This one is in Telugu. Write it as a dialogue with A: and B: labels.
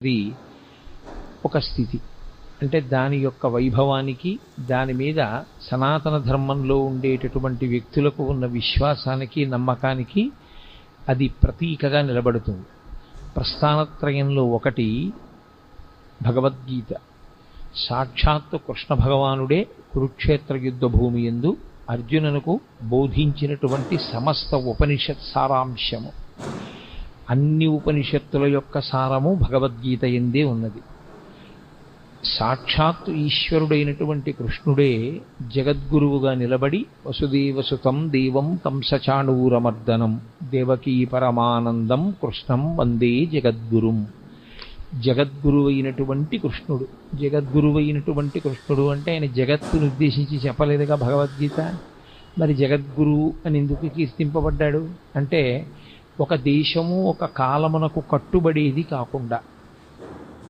A: అది ఒక స్థితి. అంటే దాని యొక్క వైభవానికి, దాని మీద సనాతన ధర్మంలో ఉండేటటువంటి వ్యక్తులకు ఉన్న విశ్వాసానికి, నమ్మకానికి అది ప్రతీకగా నిలబడుతుంది. ప్రస్థానత్రయంలో ఒకటి భగవద్గీత. సాక్షాత్తు కృష్ణ భగవానుడే కురుక్షేత్ర యుద్ధ భూమి యందు అర్జునునకు బోధించినటువంటి సమస్త ఉపనిషత్ సారాంశము. అన్ని ఉపనిషత్తుల యొక్క సారము భగవద్గీత ఎందే ఉన్నది. సాక్షాత్తు ఈశ్వరుడైనటువంటి కృష్ణుడే జగద్గురువుగా నిలబడి వసుదేవసుతం దేవం కంసచాణూరమర్దనం దేవకీ పరమానందం కృష్ణం వందే జగద్గురుం. జగద్గురువైనటువంటి కృష్ణుడు. జగద్గురువైనటువంటి కృష్ణుడు అంటే ఆయన జగత్తును ఉద్దేశించి చెప్పలేదుగా భగవద్గీత. మరి జగద్గురువు అని ఎందుకు కీర్తింపబడ్డాడు అంటే ఒక దేశము ఒక కాలమునకు కట్టుబడేది కాకుండా